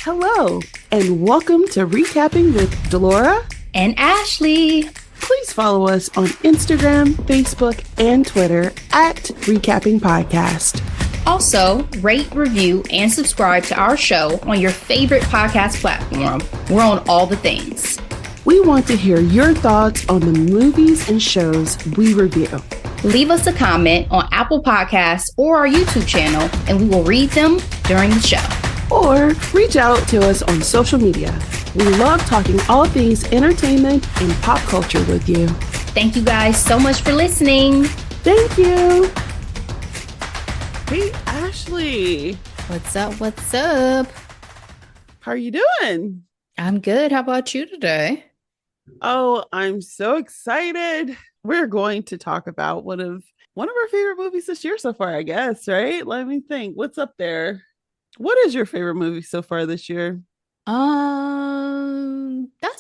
Hello, and welcome to Recapping with Delora and Ashley. Please follow us on Instagram, Facebook, and Twitter at Recapping Podcast. Also, rate, review, and subscribe to our show on your favorite podcast platform. We're on all the things. We want to hear your thoughts on the movies and shows we review. Leave us a comment on Apple Podcasts or our YouTube channel, and we will read them during the show. Or reach out to us on social media. We love talking all things entertainment and pop culture with you. Thank you guys so much for listening. Thank you. Hey, Ashley. What's up? What's up? How are you doing? I'm good. How about you today? Oh, I'm so excited. We're going to talk about one of our favorite movies this year so far, I guess, right? Let me think. What's up there? What is your favorite movie so far this year? That's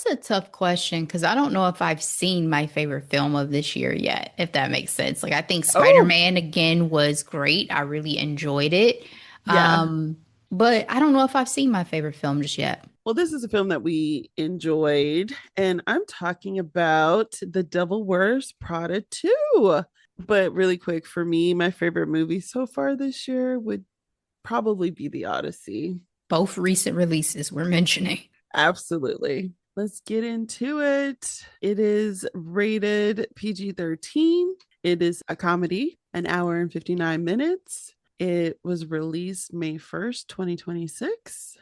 a tough question because I don't know if I've seen my favorite film of this year yet, if that makes sense. Like I think Spider-Man again was great. I really enjoyed it. Yeah. But I don't know if I've seen my favorite film just yet. Well, this is a film that we enjoyed, and I'm talking about The Devil Wears Prada 2. But really quick, for me, my favorite movie so far this year would probably be The Odyssey. Both recent releases we're mentioning. Absolutely. Let's get into it. It is rated PG-13. It is a comedy, an hour and 59 minutes. It was released May 1st, 2026.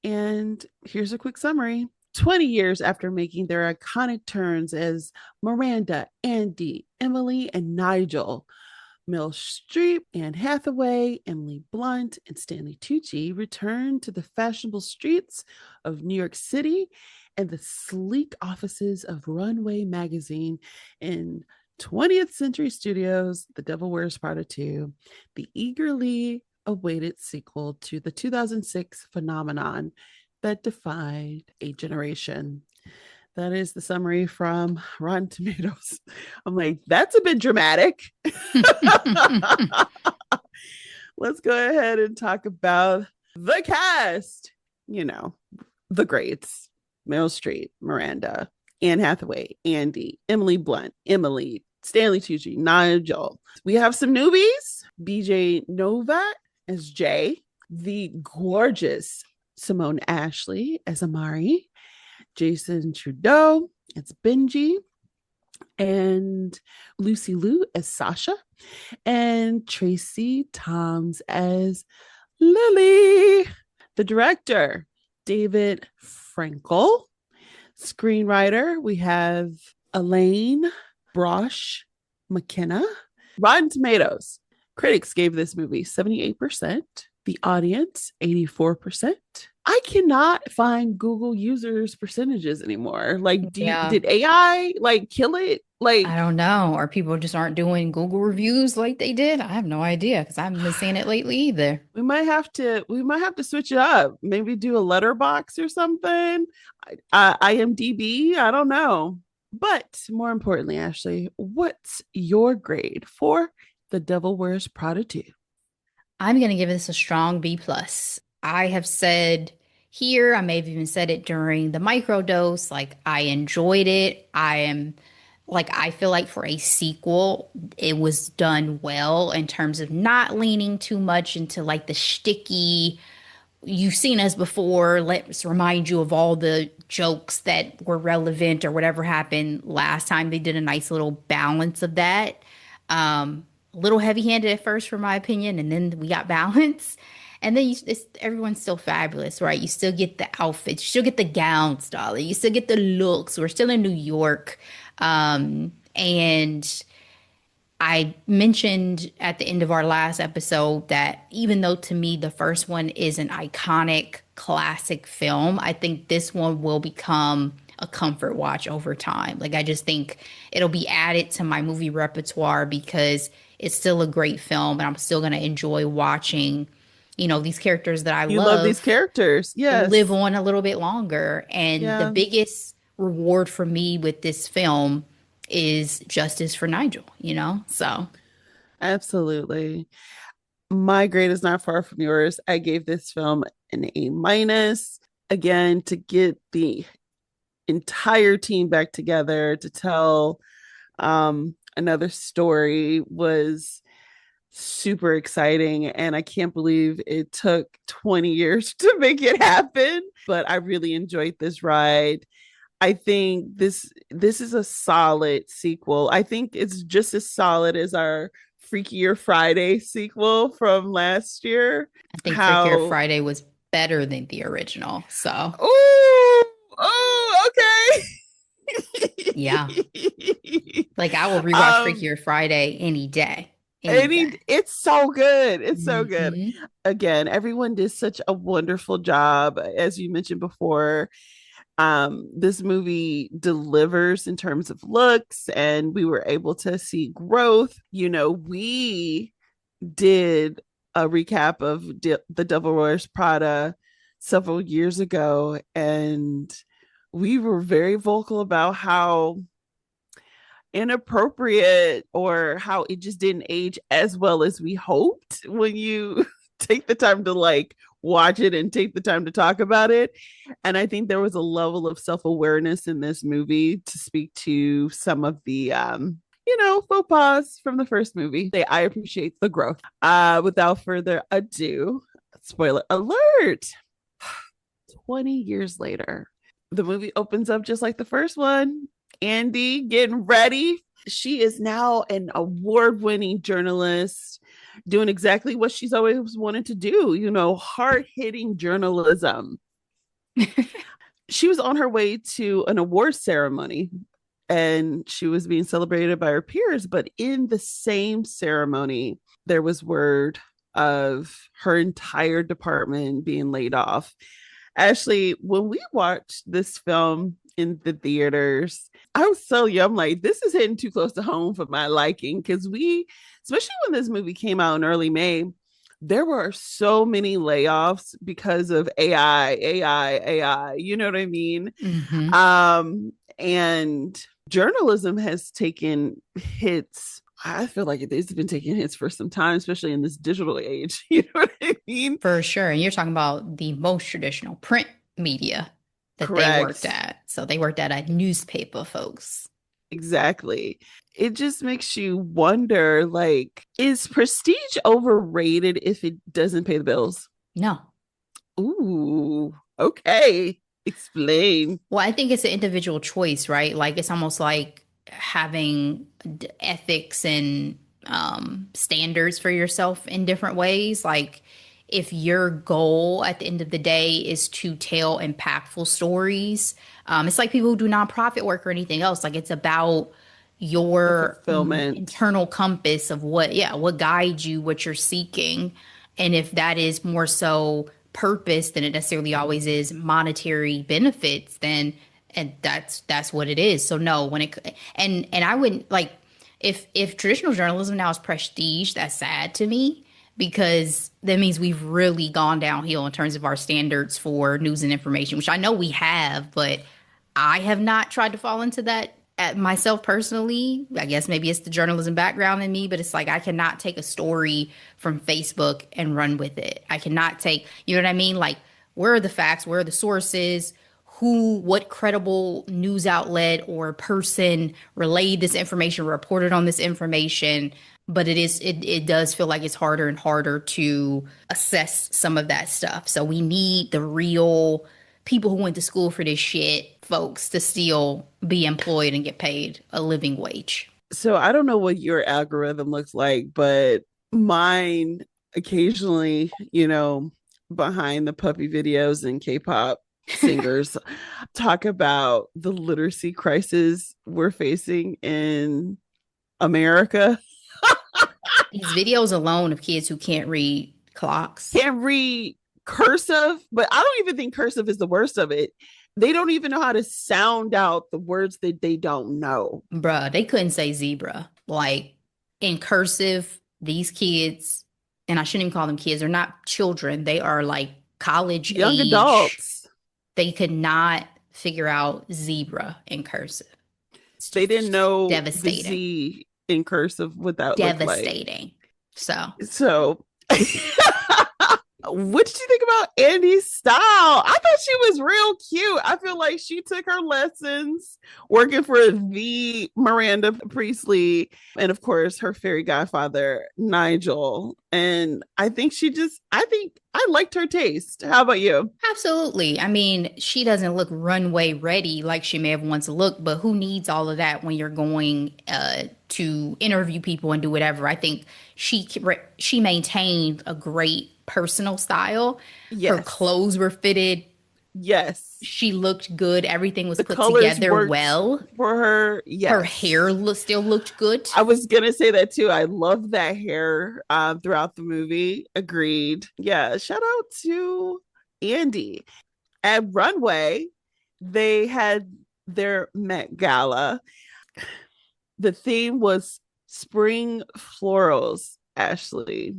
And here's a quick summary. 20 years after making their iconic turns as Miranda, Andy, Emily, and Nigel, Meryl Streep, Anne Hathaway, Emily Blunt, and Stanley Tucci return to the fashionable streets of New York City and the sleek offices of Runway magazine in 20th Century Studios, The Devil Wears Prada 2, the eagerly awaited sequel to the 2006 phenomenon that defied a generation. That is the summary from Rotten Tomatoes. I'm like, that's a bit dramatic. Let's go ahead and talk about the cast. You know, the greats. Meryl Streep, Miranda, Anne Hathaway, Andy, Emily Blunt, Emily, Stanley Tucci, Nigel. We have some newbies. BJ Novak as Jay. The gorgeous Simone Ashley as Amari. Jason Trudeau as Benji, and Lucy Liu as Sasha, and Tracy Toms as Lily. The director, David Frankel. Screenwriter, we have Elaine Brosh McKenna. Rotten Tomatoes, critics gave this movie 78%. The audience, 84%. I cannot find Google users percentages anymore. Like, did AI like kill it? Like, I don't know. Or people just aren't doing Google reviews like they did. I have no idea because I haven't been seeing it lately either. We might have to switch it up. Maybe do a letterbox or something. IMDb. I don't know. But more importantly, Ashley, what's your grade for The Devil Wears Prada 2? I'm going to give this a strong B+. I have said here, I may have even said it during the microdose, like I enjoyed it. I feel like for a sequel, it was done well in terms of not leaning too much into like the shticky, you've seen us before, let's remind you of all the jokes that were relevant or whatever happened last time. They did a nice little balance of that. A little heavy-handed at first, for my opinion, and then we got balance. And then everyone's still fabulous, right? You still get the outfits, you still get the gown style, you still get the looks. We're still in New York. And I mentioned at the end of our last episode that even though to me the first one is an iconic classic film, I think this one will become a comfort watch over time. Like I just think it'll be added to my movie repertoire because it's still a great film and I'm still going to enjoy watching, you know, these characters that I You love these characters. Yes. Live on a little bit longer. And the biggest reward for me with this film is justice for Nigel, you know? So absolutely. My grade is not far from yours. I gave this film an A minus. Again, to get the entire team back together to tell another story was super exciting, and I can't believe it took 20 years to make it happen, but I really enjoyed this ride. I think this is a solid sequel. I think it's just as solid as our Freakier Friday sequel from last year. I think Freakier How Friday was better than the original. So, oh, okay. yeah. Like I will rewatch um Freakier Friday any day. Any and day. it's so good. It's so good. Hmm. Again, everyone did such a wonderful job, as you mentioned before. This movie delivers in terms of looks, and we were able to see growth. We did a recap of the Devil Wears Prada several years ago, and we were very vocal about how inappropriate or how it just didn't age as well as we hoped when you take the time to like watch it and take the time to talk about it. And I think there was a level of self-awareness in this movie to speak to some of the faux pas from the first movie. I appreciate the growth. Without further ado, spoiler alert. 20 years later, the movie opens up just like the first one. Andy getting ready. She is now an award-winning journalist doing exactly what she's always wanted to do, hard-hitting journalism. She was on her way to an award ceremony and she was being celebrated by her peers, but in the same ceremony, there was word of her entire department being laid off. Ashley, when we watched this film in the theaters, I was so young. I'm like, this is hitting too close to home for my liking, because especially when this movie came out in early May, there were so many layoffs because of AI. You know what I mean? Hmm. And journalism has taken hits. I feel like it's been taking hits for some time, especially in this digital age. You know what I mean? For sure. And you're talking about the most traditional print media that they worked Correct. at. So they worked at a newspaper, folks. Exactly. It just makes you wonder, like, is prestige overrated if it doesn't pay the bills? No. Ooh, okay. Explain. Well, I think it's an individual choice, right? Like it's almost like having ethics and standards for yourself in different ways. Like if your goal at the end of the day is to tell impactful stories, it's like people who do nonprofit work or anything else. Like it's about The your fulfillment. internal compass of what guides you, what you're seeking. And if that is more so purpose than it necessarily always is monetary benefits, then and that's what it is. So no, when it and I wouldn't like if traditional journalism now is prestige, that's sad to me because that means we've really gone downhill in terms of our standards for news and information, which I know we have, but I have not tried to fall into that at myself personally. I guess maybe it's the journalism background in me, but it's like I cannot take a story from Facebook and run with it. I cannot take, you know what I mean? Like, where are the facts? Where are the sources? What credible news outlet or person relayed this information, reported on this information? But it does feel like it's harder and harder to assess some of that stuff. So we need the real people who went to school for this shit, folks, to still be employed and get paid a living wage. So I don't know what your algorithm looks like, but mine occasionally, behind the puppy videos and K-pop singers talk about the literacy crisis we're facing in America. These videos alone of kids who can't read clocks. Can't read cursive, but I don't even think cursive is the worst of it. They don't even know how to sound out the words that they don't know. Bruh, they couldn't say zebra. Like in cursive, these kids, and I shouldn't even call them kids, they're not children. They are like college Young age. adults, They could not figure out zebra in cursive. It's they didn't know the devastating. Z in cursive what that looked like. Devastating. So So What did you think about Andy's style? I thought she was real cute. I feel like she took her lessons working for the Miranda Priestley and, of course, her fairy godfather, Nigel. And I think I liked her taste. How about you? Absolutely. I mean, she doesn't look runway ready like she may have once looked, but who needs all of that when you're going to interview people and do whatever? I think she maintained a great personal style. Her Yes. clothes were fitted. Yes. She looked good. Everything was The put colors together worked well. for her. Her Yes. hair still looked good. I was gonna say that too. I love that hair throughout the movie. Agreed. Yeah. Shout out to Andy. At Runway, they had their Met Gala. The theme was spring florals, Ashley.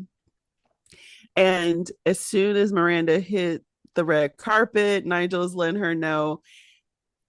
And as soon as Miranda hit the red carpet, Nigel is letting her know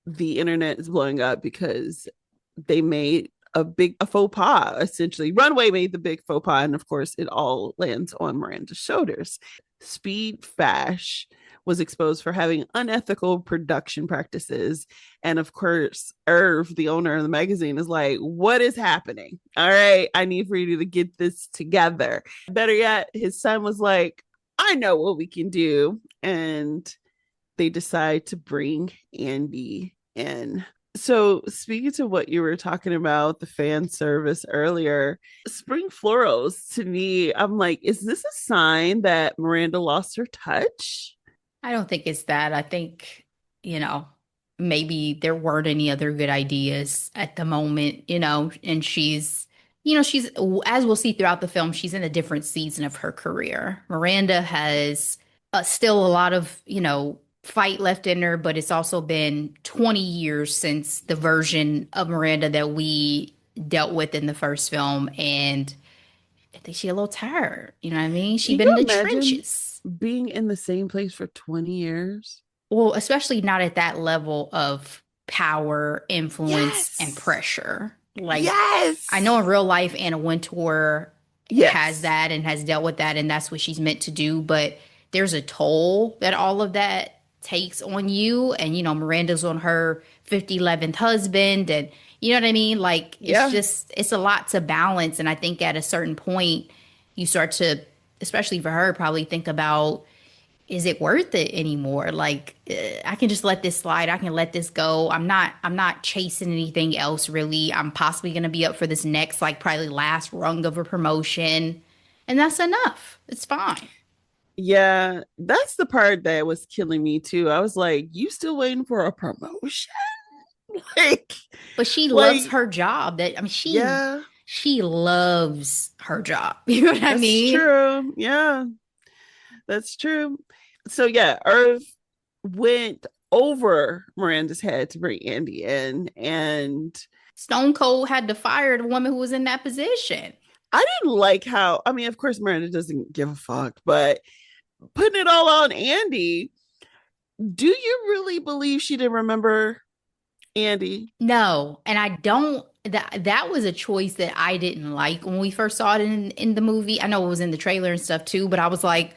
the internet is blowing up because they made a faux pas essentially. Runway made the big faux pas, and of course it all lands on Miranda's shoulders. Speed Fash was exposed for having unethical production practices, and of course Irv, the owner of the magazine, is like, what is happening? All right, I need for you to get this together. Better yet, his son was like, I know what we can do. And they decide to bring Andy in. So, speaking to what you were talking about, the fan service earlier, spring florals to me, I'm like, is this a sign that Miranda lost her touch? I don't think it's that. I think, you know, maybe there weren't any other good ideas at the moment, and she's, as we'll see throughout the film, she's in a different season of her career. Miranda has still a lot of, fight left in her, but it's also been 20 years since the version of Miranda that we dealt with in the first film. And I think she's a little tired. You know what I mean? She's Can been in you the imagine trenches. being in the same place for 20 years? Well, especially not at that level of power, influence, and Yes. pressure. Like, I Yes. know in real life, Anna Wintour has Yes. that and has dealt with that, and that's what she's meant to do. But there's a toll that all of that takes on you. And, Miranda's on her 11th husband. And, you know what I mean? Like, Yeah. it's a lot to balance. And I think at a certain point, you start to, especially for her, probably think about, is it worth it anymore? Like, I can just let this slide. I can let this go. I'm not chasing anything else really. I'm possibly going to be up for this next, like, probably last rung of a promotion. And that's enough. It's fine. Yeah, that's the part that was killing me too. I was like, you still waiting for a promotion? like, But she loves like, her job. That I mean, yeah, she loves her job. You know what I that's mean? true. Yeah, that's true. So yeah, Irv went over Miranda's head to bring Andy in, and Stone Cold had to fire the woman who was in that position. I didn't like how. I mean, of course, Miranda doesn't give a fuck, but putting it all on Andy. Do you really believe she didn't remember Andy? No, and I don't. That was a choice that I didn't like when we first saw it in the movie. I know it was in the trailer and stuff too, but I was like,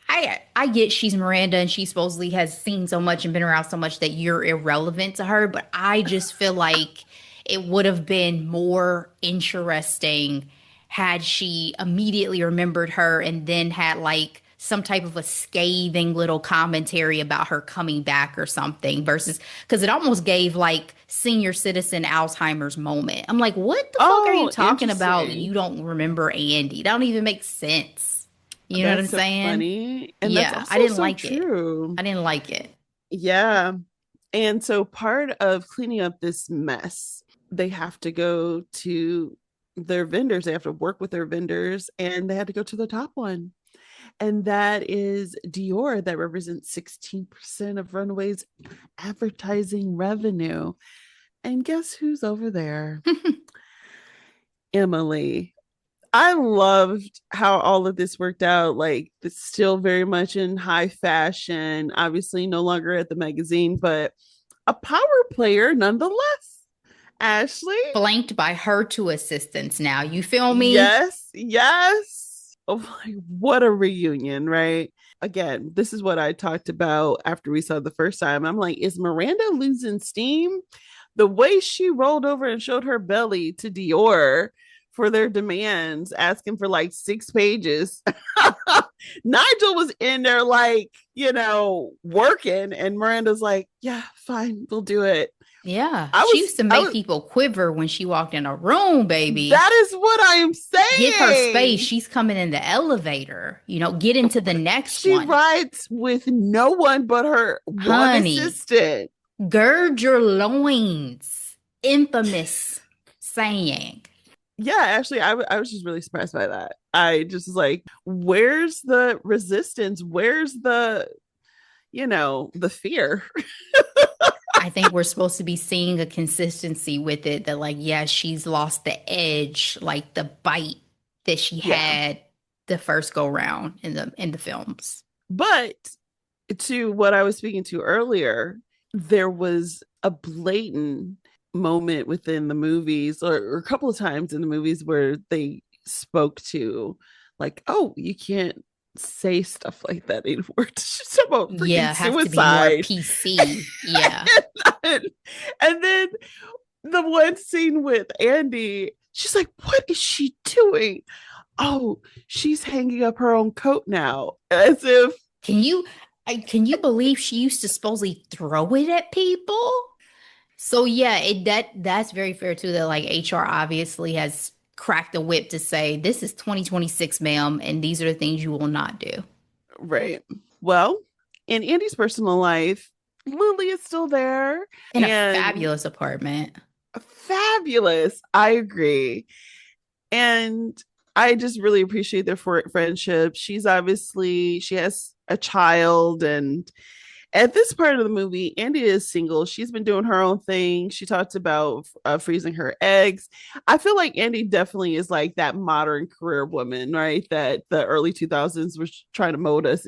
I get she's Miranda and she supposedly has seen so much and been around so much that you're irrelevant to her, but I just feel like it would have been more interesting had she immediately remembered her and then had like some type of a scathing little commentary about her coming back or something versus because it almost gave like senior citizen Alzheimer's moment. I'm like, what the fuck are you Oh, talking about? interesting. You don't remember Andy. That don't even make sense. You know what I'm That's so saying? funny. And that's Yeah, I also didn't so like it. true. I didn't like it. Yeah. And so part of cleaning up this mess, they have to go to their vendors. They have to work with their vendors and they had to go to the top one. And that is Dior, that represents 16% of Runway's advertising revenue. And guess who's over there? Emily. I loved how all of this worked out. Like, it's still very much in high fashion, obviously, no longer at the magazine, but a power player nonetheless. Ashley? Flanked by her two assistants now. You feel me? Yes, yes. Oh, like, what a reunion, right? Again, this is what I talked about after we saw the first time. I'm like, is Miranda losing steam? The way she rolled over and showed her belly to Dior for their demands, asking for like 6 pages. Nigel was in there, like, working, and Miranda's like, yeah, fine, we'll do it. Yeah, she used to I make was, people quiver when she walked in a room, baby. that is what I am Give her space. saying. She's coming in the elevator. Get into the next She one. rides with no one but her one Honey, assistant. gird your loins. Infamous saying. Yeah, actually, I was just really surprised by that. I just was like, where's the resistance? Where's the fear? I think we're supposed to be seeing a consistency with it that, like, yeah, she's lost the edge, like the bite that she Yeah. had the first go round in the films. But to what I was speaking to earlier, there was a blatant moment within the movies, or a couple of times in the movies, where they spoke to, like, oh, you can't say stuff like that anymore. It's just about freaking Yeah, have to be more suicide. PC. Yeah. And then the one scene with Andy, she's like, what is she doing? Oh, she's hanging up her own coat now, as if. Can you believe she used to supposedly throw it at people? So yeah, that's very fair too, that like HR obviously has cracked the whip to say this is 2026, ma'am, and these are the things you will not do. Right. Well, in Andy's personal life, Lily is still there, In a and fabulous apartment. fabulous. I agree. And I just really appreciate their friendship. She has a child, and at this part of the movie, Andy is single. She's been doing her own thing. She talked about freezing her eggs. I feel like Andy definitely is like that modern career woman, right? That the early 2000s was trying to mold us.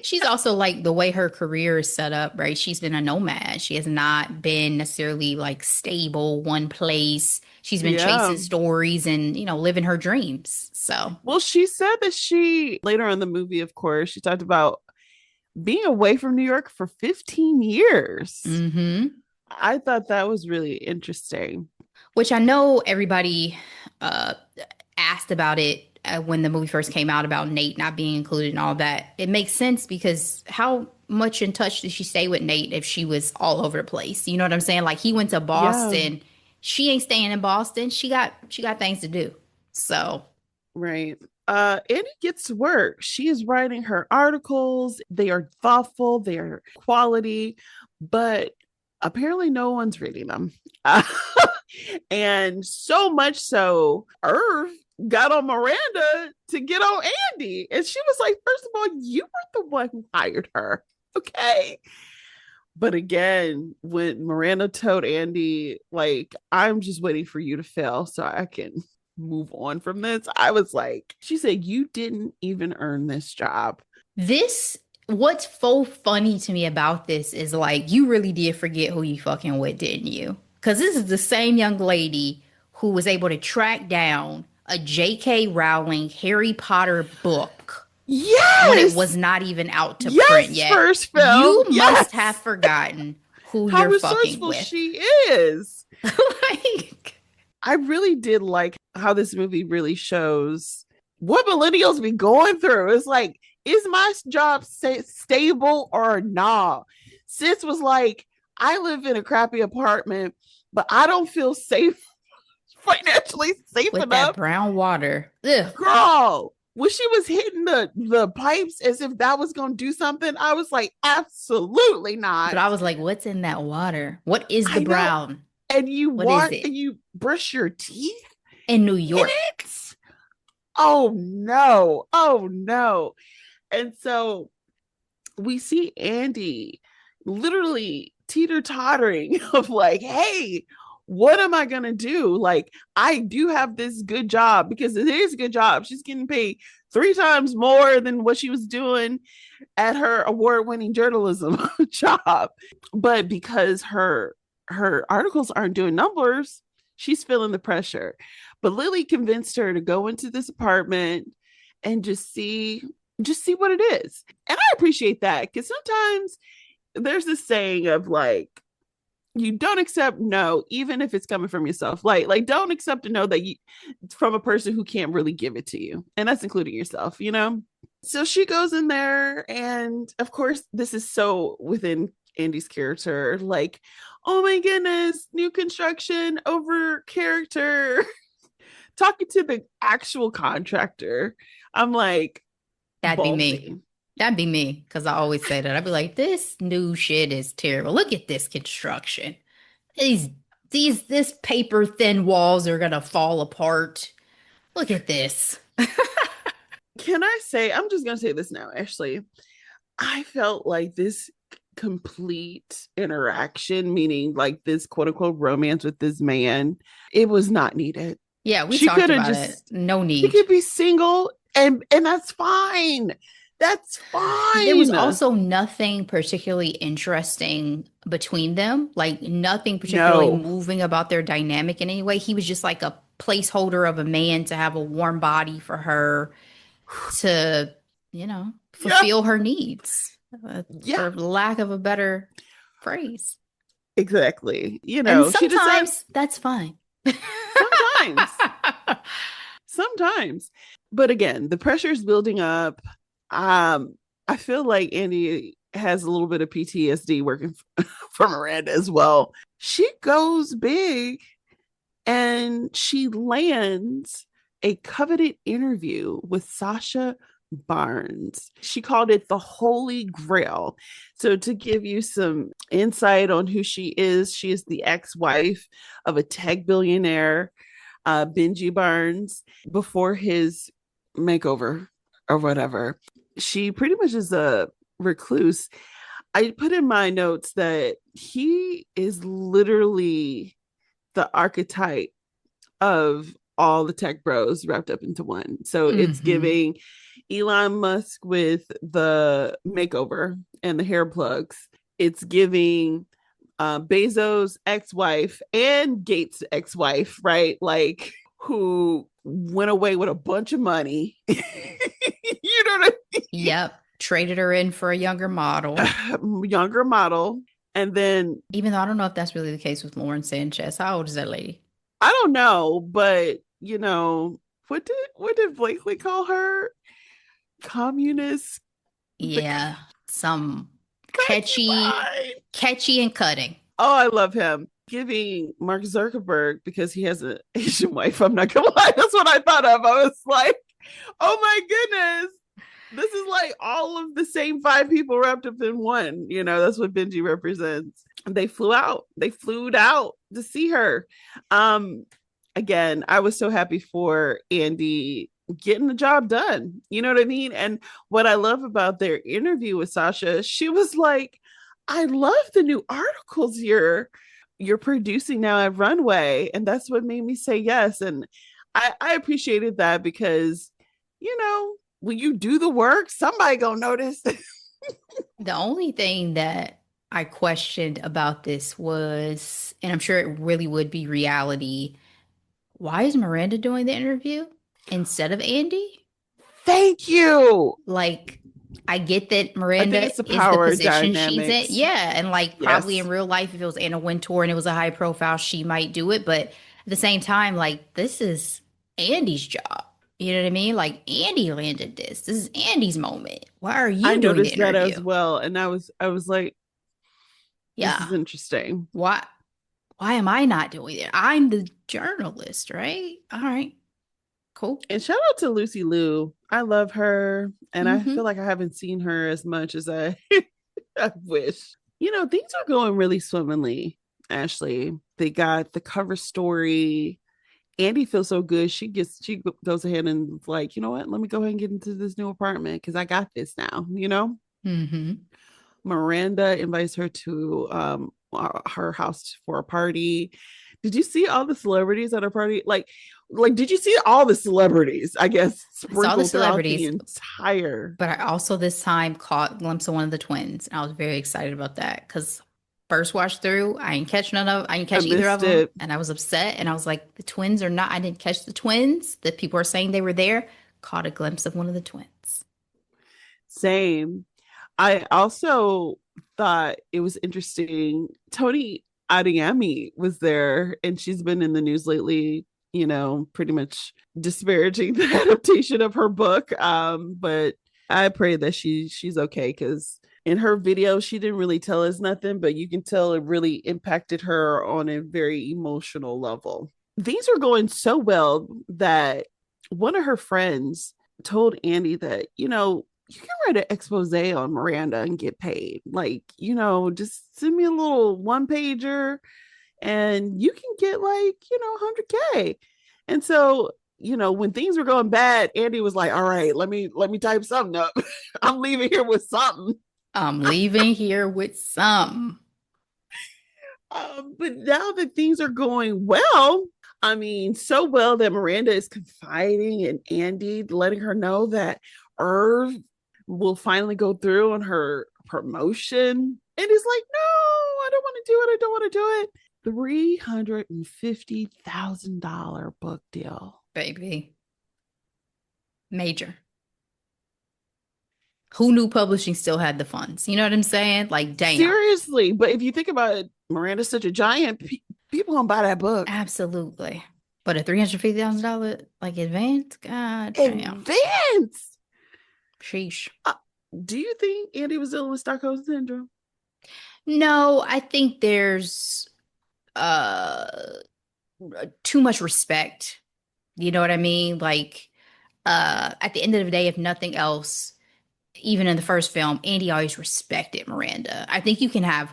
She's also like the way her career is set up, right? She's been a nomad. She has not been necessarily like stable, one place. She's been Yeah. chasing stories and, living her dreams. So, Well, she said that she, later in the movie, of course, she talked about being away from New York for 15 years. hmm I thought that was really interesting. which I know everybody uh, asked about it when the movie first came out about Nate not being included and all that. It makes sense because how much in touch did she stay with Nate if she was all over the place? You know what I'm saying? Like he went to Yeah, Boston, she ain't staying in Boston. She got things to do. So right. Annie gets to work. She is writing her articles. They are thoughtful, they are quality, but apparently no one's reading them. And so much so, Irv got on Miranda to get on Andy. And she was like, first of all, you were the one who hired her. Okay. But again, when Miranda told Andy, like, I'm just waiting for you to fail so I can move on from this, I was like, she said, you didn't even earn this job. what's so funny to me about this is like you really did forget who you fucking with, didn't you? Because this is the same young lady who was able to track down a J.K. Rowling Harry Potter book when it was Yes. not even out to print Yes. yet. First film. You must have Yes. forgotten who How you're fucking resourceful with. she is. Like, I really did like how this movie really shows what millennials be going through. It's like, is my job stable or not? Sis was like, I live in a crappy apartment, but I don't feel safe, financially safe with that enough. brown water. Ugh. Girl, when she was hitting the pipes as if that was going to do something, I was like, absolutely not. But I was like, what's in that water? What is the I know. brown? And you What is wash it? and you brush your teeth In New in York. it. Oh no. Oh no. And so we see Andy literally teeter tottering of like, hey, what am I going to do? Like, I do have this good job because it is a good job. She's getting paid 3 times more than what she was doing at her award-winning journalism job. But because her articles aren't doing numbers, She's feeling the pressure. But Lily convinced her to go into this apartment and just see what it is. And I appreciate that because sometimes there's this saying of like, you don't accept no, even if it's coming from yourself. Like don't accept a no that you from a person who can't really give it to you. And that's including yourself, you know? So she goes in there, and of course, this is so within Andy's character, like, oh my goodness, new construction over character, talking to the actual contractor. I'm like, That'd be me. ballsy. That'd be me. Because I always say that. I'd be like, this new shit is terrible. Look at this construction. These this paper thin walls are gonna fall apart. Look at this. Can I say, I'm just gonna say this now, Ashley. I felt like this complete interaction, meaning like this quote unquote romance with this man, it was not needed. Yeah, we She talked could have about it. just, No she need. could be single, and that's fine. That's There was fine. also nothing particularly interesting between them, like nothing particularly No. moving about their dynamic in any way. He was just like a placeholder of a man to have a warm body for her to, Yeah. fulfill her needs, Yeah. for lack of a better phrase. Exactly. You And know, she decided sometimes that's fine. sometimes, sometimes. But again, the pressure is building up. I feel like Andy has a little bit of PTSD working for Miranda as well. She goes big and she lands a coveted interview with Sasha Barnes. She called it the Holy Grail. So, to give you some insight on who she is the ex wife of a tech billionaire, Benji Barnes, before his makeover or whatever. She pretty much is a recluse. I put in my notes that he is literally the archetype of all the tech bros wrapped up into one. So it's Hmm. giving Elon Musk with the makeover and the hair plugs. It's giving Bezos' ex-wife and Gates' ex-wife, right? Like, who went away with a bunch of money. You know what Yep. Traded her in for a younger model. I mean? Younger model. And then Even though I don't know if that's really the case with Lauren Sanchez. How old is that lady? I don't know, but you know, what did Blakely call her? Communist, the Yeah. Some cracky catchy, bride. catchy and cutting. Oh, I love him. Giving Mark Zuckerberg because he has an Asian wife. I'm not gonna lie. That's what I thought of. I was like, oh my goodness. This is like all of the same five people wrapped up in one. You know, that's what Benji represents. They flew out. They flew out to see her. Um, Again, I was so happy for Andy getting the job done. You know what I mean? And what I love about their interview with Sasha, she was like, I love the new articles you're producing now at Runway. And that's what made me say yes. And I appreciated that because, you know, when you do the work, somebody gonna notice. The only thing that I questioned about this was, and I'm sure it really would be reality, why is Miranda doing the interview instead of Andy? Thank you. Like, I get that I think Miranda it's the is the power position she's in. dynamics. Yeah. And like, probably in Yes. real life, if it was Anna Wintour and it was a high profile, she might do it. But at the same time, like, this is Andy's job. You know what I mean? Like, Andy landed this. This is Andy's moment. Why are I you doing the noticed that interview? as well. And I was like, this Yeah. is interesting. Why? Why am I not doing it? I'm the journalist, right? All right, cool. And shout out to Lucy Liu. I love her. And I feel Hmm. like I haven't seen her as much as I, I wish. You know, things are going really swimmingly, Ashley. They got the cover story. Andy feels so good. She goes ahead and is like, you know what? Let me go ahead and get into this new apartment because I got this now, you know? Hmm. Miranda invites her to her house for a party. Did you see all the celebrities at her party? Like did you see all the celebrities, I guess, I saw the sprinkled throughout the celebrities, entire but I also this time caught a glimpse of one of the twins. And I was very excited about that because first watch through. I didn't catch none of, I didn't I catch either of missed them, it. and I was upset. And I was like, the twins are not. I didn't catch the twins. That people are saying they were there. Caught a glimpse of one of the twins. Same. I also thought it was interesting. Tony Adeyemi was there, and she's been in the news lately, pretty much disparaging the adaptation of her book. But I pray that she's okay, because in her video she didn't really tell us nothing, but you can tell it really impacted her on a very emotional level. Things are going so well that one of her friends told Andy that, you can write an expose on Miranda and get paid. Like, just send me a little one pager and you can get, like, 100K. And so, when things were going bad, Andy was like, all right, let me type something up. I'm leaving here with something. I'm leaving here with some. But now that things are going well, I mean, so well that Miranda is confiding in Andy, letting her know that Irv will finally go through on her promotion. And he's like, no, I don't want to do it. I don't want to do it. $350,000 book deal. Baby. Major. Who knew publishing still had the funds? You know what I'm saying? Like, damn. Seriously. But if you think about it, Miranda's such a giant. People gonna buy that book. Absolutely. But a $350,000 like advance? God damn. Advance. Sheesh. Do you think Andy was dealing with Stockholm syndrome? No, I think there's uh too much respect. You know what I mean? Like at the end of the day, if nothing else, even in the first film, Andy always respected Miranda. I think you can have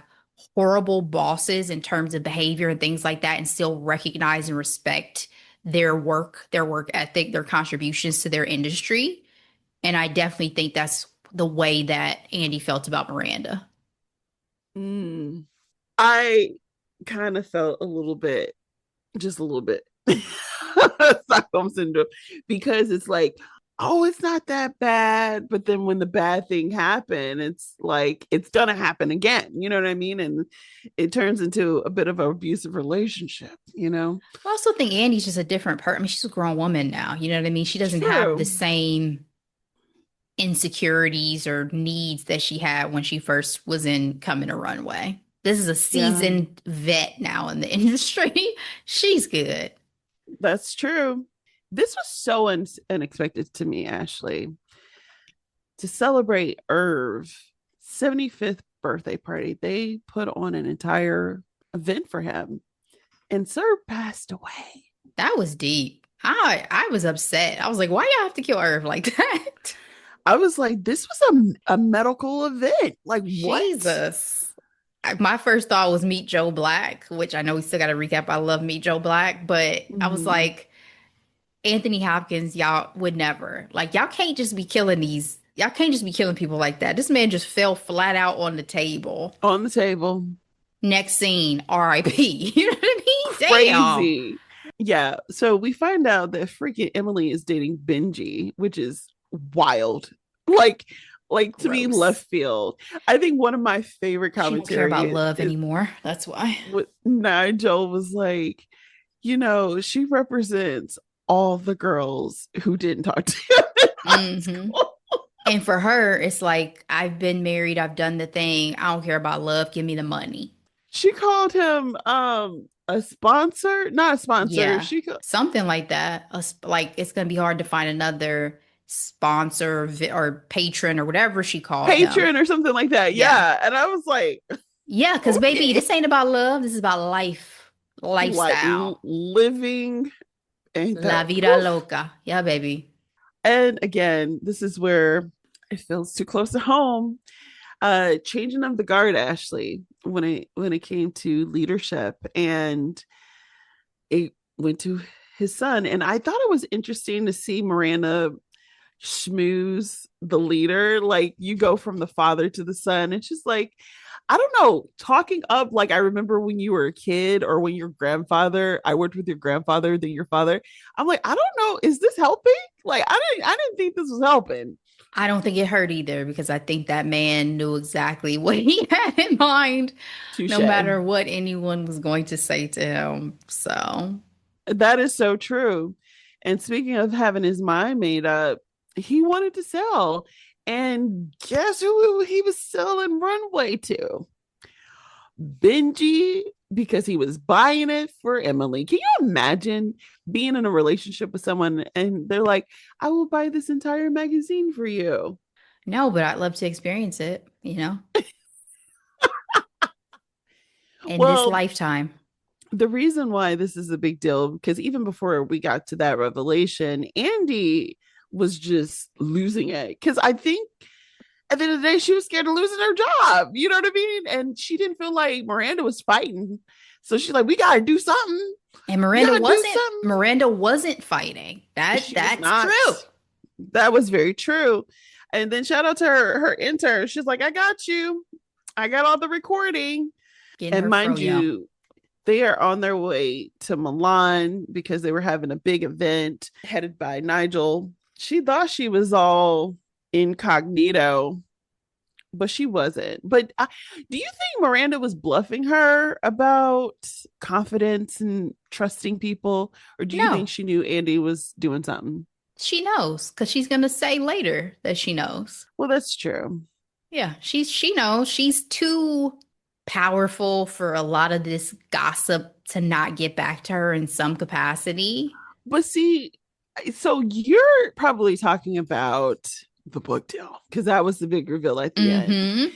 horrible bosses in terms of behavior and things like that and still recognize and respect their work ethic, their contributions to their industry. And I definitely think that's the way that Andy felt about Miranda. Mm. I kind of felt a little bit, just a little bit, Stockholm syndrome, because it's like, oh, it's not that bad. But then when the bad thing happened, it's like, it's going to happen again. You know what I mean? And it turns into a bit of an abusive relationship, I also think Andy's just a different person. I mean, she's a grown woman now. You know what I mean? She doesn't have the True. same insecurities or needs that she had when she first was in Coming to Runway. This is a Yeah, seasoned vet now in the industry. She's good. that's true. This was so unexpected to me, Ashley, to celebrate Irv's 75th birthday party. They put on an entire event for him, and Sir passed away. That was deep. I was upset. I was like, why y'all have to kill Irv like that? I was like, this was a medical event. Like, what? Jesus. My first thought was Meet Joe Black, which I know we still got to recap. I love Meet Joe Black, but I was Mhm. like, Anthony Hopkins, y'all would never. Like, y'all can't just be killing these. Y'all can't just be killing people like that. This man just fell flat out on the table. On the table. Next scene, RIP. You know what I mean? Damn. Crazy. Yeah. So we find out that freaking Emily is dating Benji, which is wild. Like, to me, Gross. left field. I think one of my favorite She don't care about commentary love is anymore. That's why. what Nigel was like, she represents all the girls who didn't talk to him in high Hmm. school. And for her, it's like, I've been married, I've done the thing. I don't care about love. Give me the money. She called him a sponsor, not a sponsor. Yeah, something like that. Like it's gonna be hard to find another sponsor or patron or whatever she called him. Patron or something like that. Yeah, Yeah. And I was like, yeah. Because baby, okay. this ain't about love. This is about life, Like lifestyle, living, ain't la that vida whew. loca. Yeah, baby. And again, this is where it feels too close to home. Changing of the guard, Ashley, when it came to leadership, and it went to his son. And I thought it was interesting to see Miranda schmooze the leader. Like, you go from the father to the son. It's just like, I don't know, talking up. Like, I remember when you were a kid, or when your grandfather, I worked with your grandfather, then your father. I'm like, I don't know, is this helping? Like, I didn't think this was helping. I don't think it hurt either because I think that man knew exactly what he had in mind, no Touche. matter what anyone was going to say to him. So, That is so true. And speaking of having his mind made up, he wanted to sell. And guess who he was selling Runway to? Benji, because he was buying it for Emily. Can you imagine being in a relationship with someone and they're like, I will buy this entire magazine for you? no, but I'd love to experience it, in this Well, lifetime. the reason why this is a big deal, because even before we got to that revelation, Andy was just losing it. Because I think at the end of the day, she was scared of losing her job. You know what I mean? And she didn't feel like Miranda was fighting. So she's like, we got to do something. And We got to do something. Miranda wasn't fighting. She was That's not. true. That was very true. And then shout out to her intern. She's like, I got you. I got all the recording. Getting And her mind froyo. you, they are on their way to Milan because they were having a big event headed by Nigel. She thought she was all incognito, but she wasn't. But do you think Miranda was bluffing her about confidence and trusting people? Or do you No, think she knew Andy was doing something? she knows because she's gonna say later that she knows. Well, that's true. Yeah, she knows she's too powerful for a lot of this gossip to not get back to her in some capacity. But see, so you're probably talking about the book deal because that was the big reveal at the end. Hmm.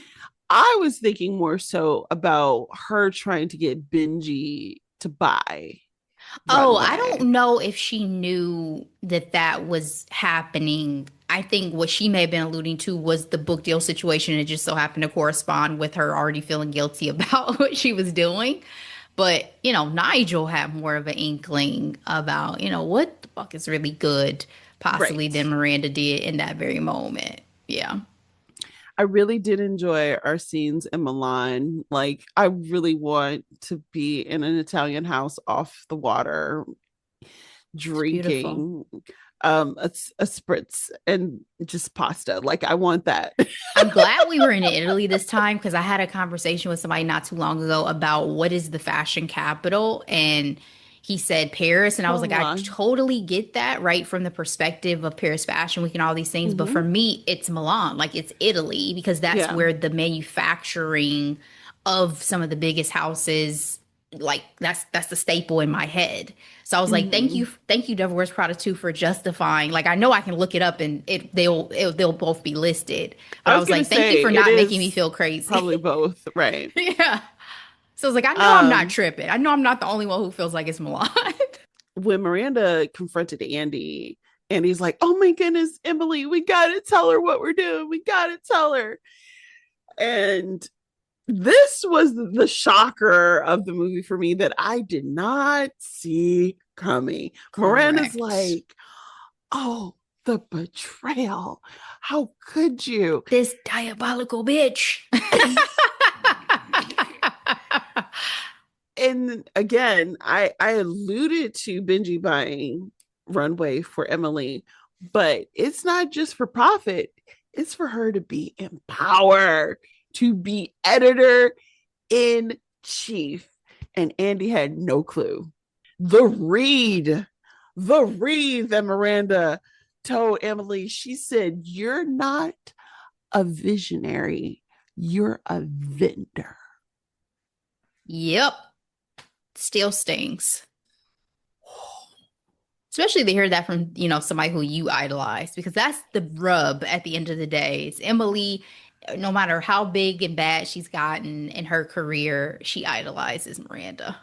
I was thinking more so about her trying to get Benji to buy Oh, I Runway. don't know if she knew that that was happening. I think what she may have been alluding to was the book deal situation. It just so happened to correspond with her already feeling guilty about what she was doing. But, Nigel had more of an inkling about, what the fuck is really good, possibly Right. than Miranda did in that very moment. Yeah. I really did enjoy our scenes in Milan. Like, I really want to be in an Italian house off the water, It's beautiful. drinking a spritz and just pasta. Like, I want that. I'm glad we were in Italy this time because I had a conversation with somebody not too long ago about what is the fashion capital. And he said Paris. And I was Oh like, I my. totally get that, right? From the perspective of Paris Fashion Week and all these things. But Mm-hmm. for me, it's Milan, like it's Italy, because that's Yeah. where the manufacturing of some of the biggest houses, like that's the staple in my head. So I was like, Mm-hmm. thank you, Devil Wears Prada 2 for justifying. Like I know I can look it up and they'll both be listed. But I I was was gonna like, thank you say for it not making me is feel probably crazy. both, right? Yeah. So I was like, I know I'm not Um, tripping. I know I'm not the only one who feels like it's Milan. when Miranda confronted Andy, Andy's like, "Oh my goodness, Emily, we gotta tell her what we're doing. We gotta tell her." And this was the shocker of the movie for me that I did not see coming. Miranda's Correct. like, "Oh, the betrayal! How could you?" This diabolical bitch. And again, I alluded to Benji buying Runway for Emily, but it's not just for profit. It's for her to be in power, to be editor in chief. And Andy had no clue. The read that Miranda told Emily, she said, "You're not a visionary, you're a vendor." Yep. Still stings. Especially to hear that from, somebody who you idolize, because that's the rub at the end of the day. It's Emily, no matter how big and bad she's gotten in her career, she idolizes Miranda.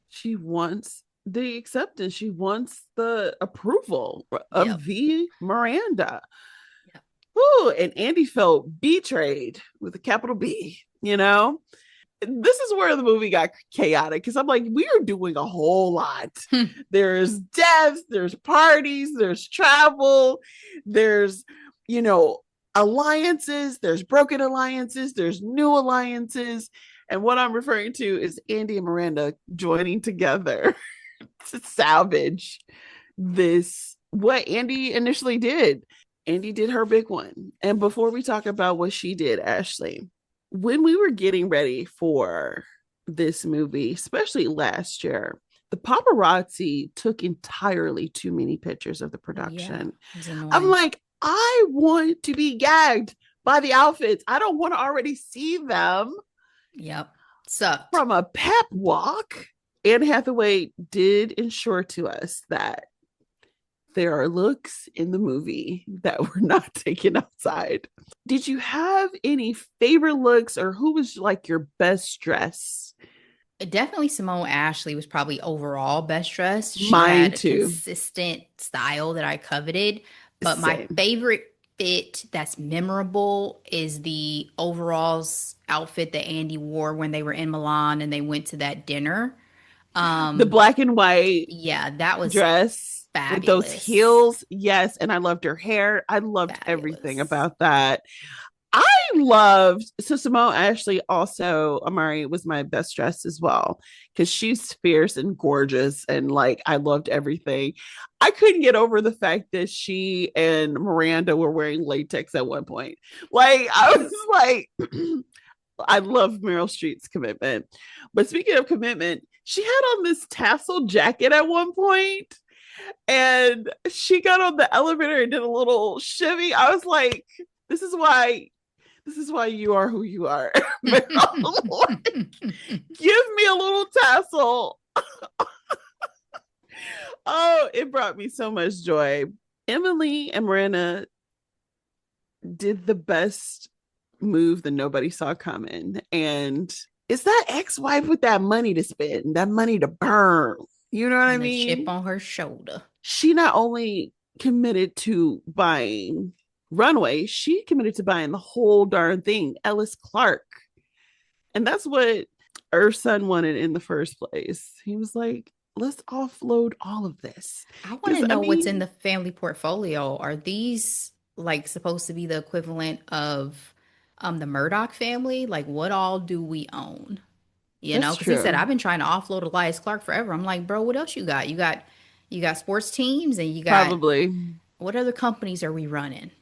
She wants the acceptance. She wants the approval Yep. of the Miranda. Yep. Ooh, and Andy felt betrayed with a capital B, you know? This is where the movie got chaotic because I'm like, we are doing a whole lot. Hmm. There's deaths, there's parties, there's travel, there's, you know, alliances, there's broken alliances, there's new alliances. And what I'm referring to is Andy and Miranda joining together to salvage this, what Andy initially did. Andy did her big one. And before we talk about what she did, Ashley, when we were getting ready for this movie, especially last year, the paparazzi took entirely too many pictures of the Yeah, production. it was I'm annoying. like, I want to be gagged by the outfits. I don't want to already see them Yep. Sucked. from a pep walk. Anne Hathaway did ensure to us that there are looks in the movie that were not taken outside. Did you have any favorite looks, or who was like your best dress? Definitely Simone Ashley was probably overall best dressed. She Mine had a too. consistent style that I coveted. But my Same. favorite fit that's memorable is the overalls outfit that Andy wore when they were in Milan and they went to that dinner. The Um, black and white yeah, that was dress with those fabulous. heels. Yes. And I loved her hair. I loved everything Fabulous. about that. I loved so Simone Ashley also Amari was my best dress as well because she's fierce and gorgeous and like I loved everything. I couldn't get over the fact that she and Miranda were wearing latex at one point. Like I was like I love Meryl Streep's commitment. But speaking of commitment, she had on this tassel jacket at one point and she got on the elevator and did a little shimmy. I was like, this is why you are who you are. Like, give me a little tassel. Oh, it brought me so much joy. Emily and Miranda did the best move that nobody saw coming. And it's that ex-wife with that money to spend, that money to burn. You know what I And a chip mean? on her shoulder. She not only committed to buying Runway, she committed to buying the whole darn thing, Ellis Clark. And that's what her son wanted in the first place. He was like, let's offload all of this. I want Because, to I know what's in mean, the family portfolio. Are these like supposed to be the equivalent of the Murdoch family? Like what all do we own? You know, that's because he said true. I've been trying to offload Elias Clark forever. I'm like, bro, what else you got? You got sports teams and you got Probably. what other companies are we running?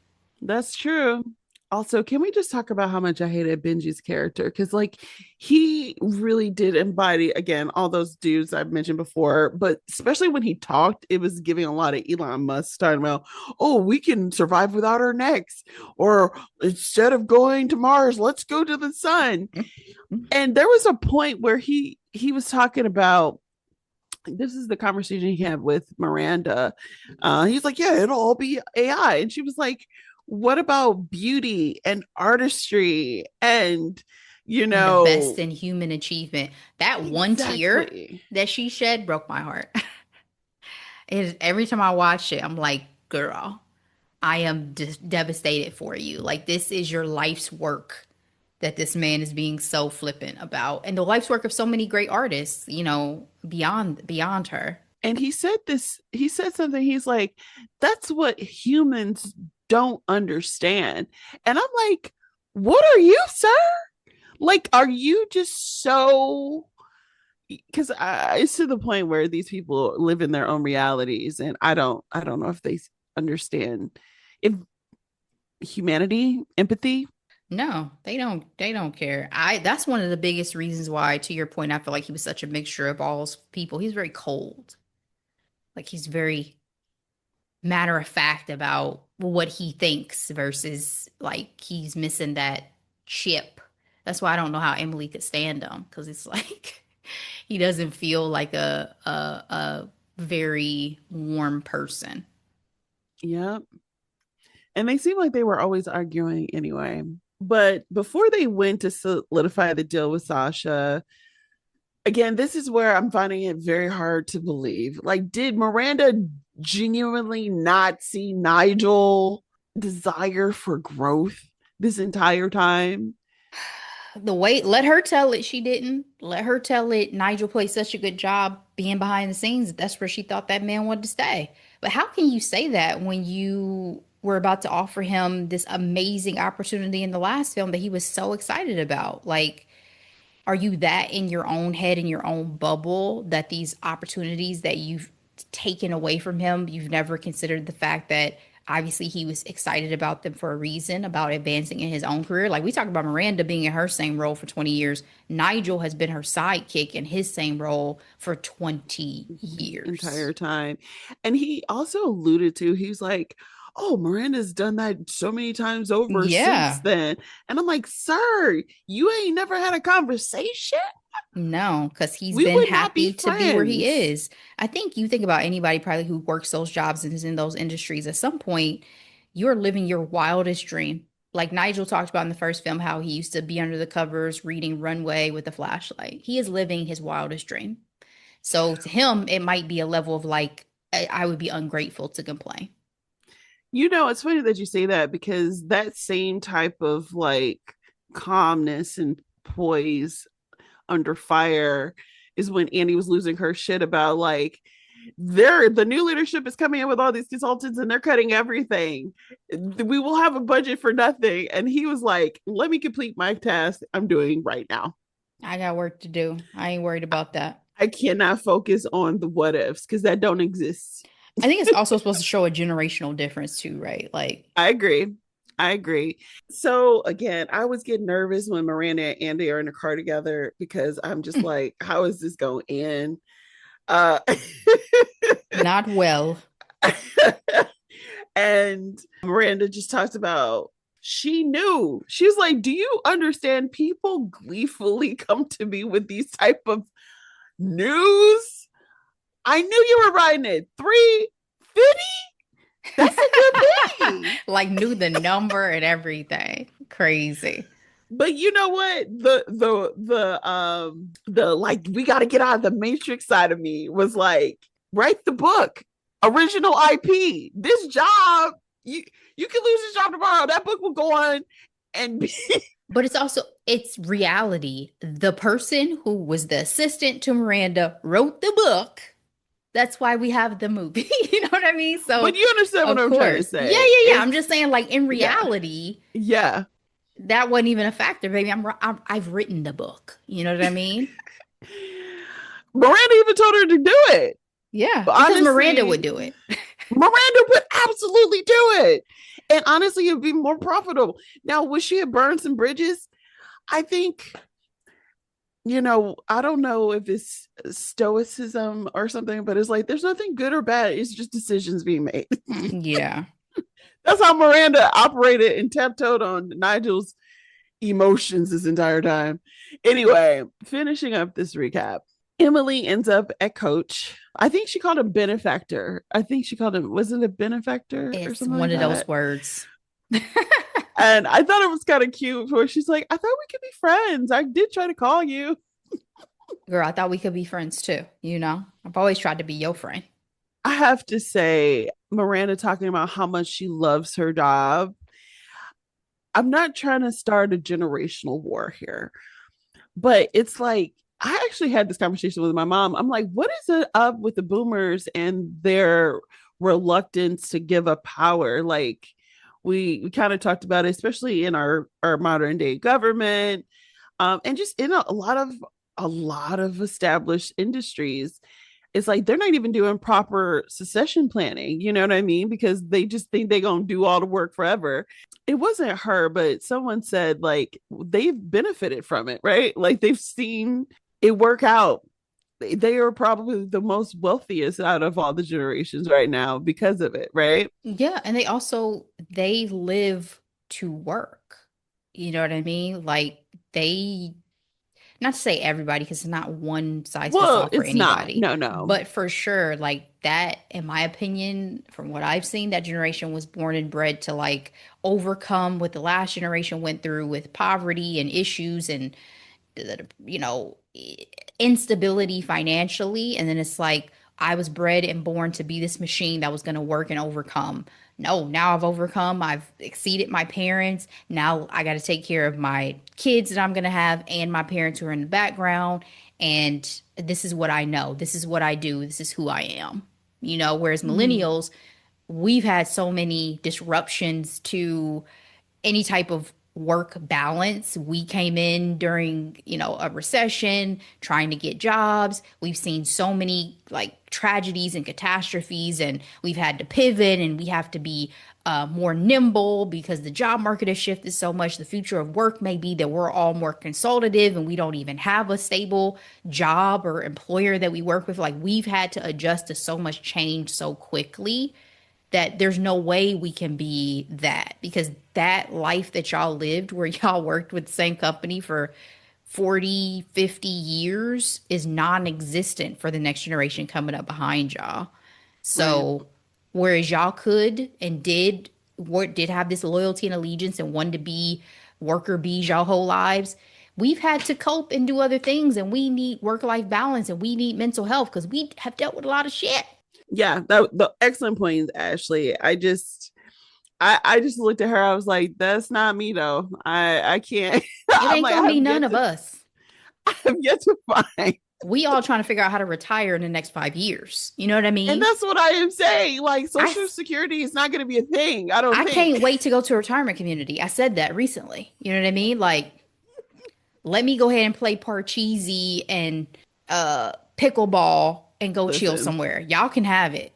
That's true. Also, can we just talk about how much I hated Benji's character? Because, like, he really did embody, again, all those dudes I've mentioned before, but especially when he talked, it was giving a lot of Elon Musk talking about, oh, we can survive without our necks. Or instead of going to Mars, let's go to the sun. And there was a point where he was talking about this is the conversation he had with Miranda. He's like, yeah, it'll all be AI. And she was like, what about beauty and artistry and, you And the best know, in human achievement. That one tear exactly. that she shed broke my heart. Every time I watch it, I'm like, girl, I am just devastated for you. Like this is your life's work that this man is being so flippant about, and the life's work of so many great artists. You know, beyond her. And he said something, he's like, that's what humans don't understand. And I'm like, what are you, sir? Like, are you just so because it's to the point where these people live in their own realities and I don't know if they understand if humanity empathy. No, they don't. They don't care. I. That's one of the biggest reasons why, to your point, I feel like he was such a mixture of all those people. He's very cold. Like he's very matter of fact about what he thinks versus like he's missing that chip. That's why I don't know how Emily could stand him because it's like he doesn't feel like a very warm person. Yeah, and they seem like they were always arguing anyway. But before they went to solidify the deal with Sasha, again, this is where I'm finding it very hard to believe. Like, did Miranda genuinely not see Nigel desire for growth this entire time? The way, let her tell it she didn't. Let her tell it Nigel played such a good job being behind the scenes. That's where she thought that man wanted to stay. But how can you say that when you were about to offer him this amazing opportunity in the last film that he was so excited about? Like, are you that in your own head, in your own bubble, that these opportunities that you've taken away from him, you've never considered the fact that Obviously, he was excited about them for a reason, about advancing in his own career. Like we talked about Miranda being in her same role for 20 years. Nigel has been her sidekick in his same role for 20 years. Entire time. And he also alluded to, he's like, oh, Miranda's done that so many times over since Yeah. then. And I'm like, sir, you ain't never had a conversation? No, because he's We been would not be happy to be where he friends. is. I think you think about anybody probably who works those jobs and is in those industries, at some point, you're living your wildest dream. Like Nigel talked about in the first film, how he used to be under the covers reading Runway with a flashlight. He is living his wildest dream. So to him, it might be a level of like, I would be ungrateful to complain. You know, it's funny that you say that because that same type of like calmness and poise under fire is when Annie was losing her shit about like the new leadership is coming in with all these consultants and they're cutting everything. We will have a budget for nothing. And he was like, let me complete my task I'm doing right now. I got work to do. I ain't worried about that. I cannot focus on the what ifs because that don't exist. I think it's also supposed to show a generational difference too, right? Like, I agree. I agree. So again, I was getting nervous when Miranda and Andy are in the car together because I'm just like, how is this going to end? Uh, not well. and Miranda just talked about she knew. She's like, do you understand people gleefully come to me with these type of news? I knew you were writing it. 350? That's a good thing. Like knew the number and everything. Crazy. But you know what? The like we got to get out of the matrix side of me was like, write the book, original IP. This job, you can lose this job tomorrow. That book will go on and be But it's also it's reality. The person who was the assistant to Miranda wrote the book. That's why we have the movie. You know what I mean? So but you understand what of I'm trying to course. Yeah, say. yeah, yeah. I'm It's just saying, like in yeah. reality, Yeah. that wasn't even a factor, baby. I've written the book. You know what I mean? Miranda even told her to do it. Yeah, But because Miranda would honestly, do it. Miranda would absolutely do it. And honestly, it'd be more profitable. Now, would she have burned some bridges? I think, I don't know if it's stoicism or something, but it's like there's nothing good or bad. It's just decisions being made. Yeah. That's how Miranda operated and tiptoed on Nigel's emotions this entire time. Anyway, finishing up this recap. Emily ends up at Coach. I think she called him benefactor. I think she called him, was it a benefactor or It's something like one of those that? words. And I thought it was kind of cute where she's like, I thought we could be friends. I did try to call you. Girl, I thought we could be friends too, you know? I've always tried to be your friend. I have to say, Miranda talking about how much she loves her job. I'm not trying to start a generational war here, but it's like, I actually had this conversation with my mom. I'm like, what is it up with the boomers and their reluctance to give up power? Like, we kind of talked about it, especially in our modern day government, and just in a lot of established industries. It's like they're not even doing proper succession planning. You know what I mean? Because they just think they're gonna do all the work forever. It wasn't her, but someone said like they've benefited from it, right? Like they've seen it work out. They are probably the most wealthiest out of all the generations right now because of it, right? Yeah, and they live to work. You know what I mean? Like they not to say everybody because it's not one size fits Well, all for it's not. anybody, No, no. but for sure, like that, in my opinion, from what I've seen, that generation was born and bred to like overcome what the last generation went through with poverty and issues and you know, instability financially. And then it's like, I was bred and born to be this machine that was going to work and overcome. No, now I've overcome. I've exceeded my parents. Now I got to take care of my kids that I'm going to have and my parents who are in the background. And this is what I know. This is what I do. This is who I am. You know, whereas Mm. millennials, we've had so many disruptions to any type of work balance. We came in during, a recession, trying to get jobs. We've seen so many like tragedies and catastrophes, and we've had to pivot and we have to be more nimble because the job market has shifted so much. The future of work may be that we're all more consultative and we don't even have a stable job or employer that we work with. Like we've had to adjust to so much change so quickly that there's no way we can be that, because that life that y'all lived where y'all worked with the same company for 40, 50 years is non-existent for the next generation coming up behind y'all. Right. So whereas y'all could and did have this loyalty and allegiance and wanted to be worker bees y'all whole lives, we've had to cope and do other things, and we need work-life balance and we need mental health because we have dealt with a lot of shit. Yeah, that the excellent point, Ashley. I just looked at her. I was like, that's not me though. I can't. It I'm ain't like, gonna be none of us. I have yet to find. We all trying to figure out how to retire in the next 5 years. You know what I And mean? that's what I am saying. Like, I Social Security is not going to be a thing. I don't I think. can't wait to go to a retirement community. I said that recently. You know what I mean? Like, let me go ahead and play parcheesi and pickleball and go chill Listen, somewhere. Y'all can have it.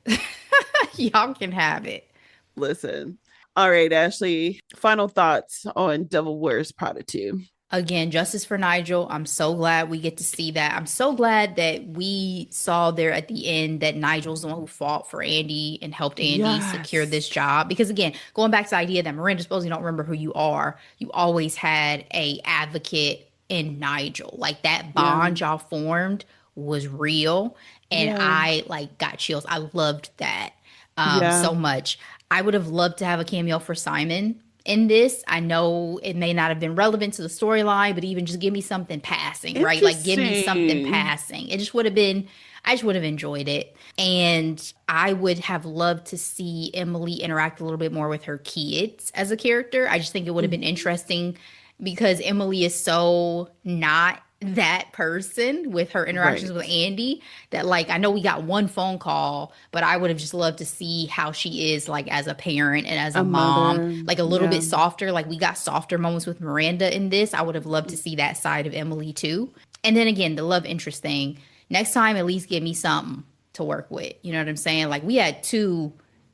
Y'all can have it. listen. All right, Ashley. Final thoughts on Devil Wears Prada 2. Again, justice for Nigel. I'm so glad we get to see that. I'm so glad that we saw there at the end that Nigel's the one who fought for Andy and helped Andy secure Yes. this job. Because again, going back to the idea that Miranda, suppose you don't remember who you are, you always had a advocate in Nigel. Like that Yeah. bond y'all formed was real. And Yeah. I like got chills. I loved that Yeah. so much. I would have loved to have a cameo for Simon in this. I know it may not have been relevant to the storyline, but even just give me something passing, right? Like give me something Interesting. passing. It just would have been, I just would have enjoyed it. And I would have loved to see Emily interact a little bit more with her kids as a character. I just think it would have been Mhm. interesting because Emily is so not that person with her interactions with Right. Andy that like I know we got one phone call, but I would have just loved to see how she is like as a parent and as a A mom, mother. like a little Yeah. bit softer. Like we got softer moments with Miranda in this. I would have loved to see that side of Emily too. And then again, the love interest thing. Next time, at least give me something to work with. You know what I'm saying? Like we had two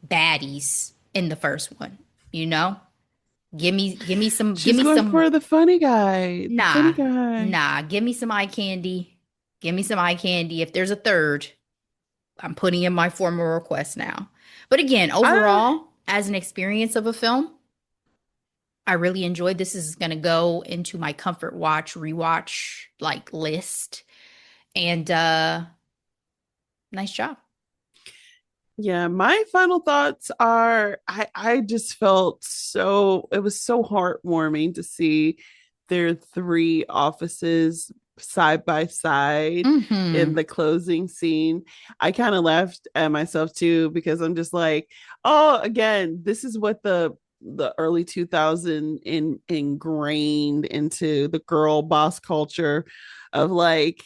baddies in the first one, you know? Give She's me going some for the funny guy. The funny Nah, guy. nah. Give me some eye candy. Give me some eye candy. If there's a third, I'm putting in my formal request now. But again, I overall, as an experience of a film, I really enjoyed this. This is going to go into my comfort watch, rewatch like list. And nice job. Yeah, my final thoughts are I just felt so it was so heartwarming to see their three offices side by side in Mm-hmm. the closing scene. I kind of laughed at myself too because I'm just like, oh, again, this is what the early 2000 ingrained into the girl boss culture of like,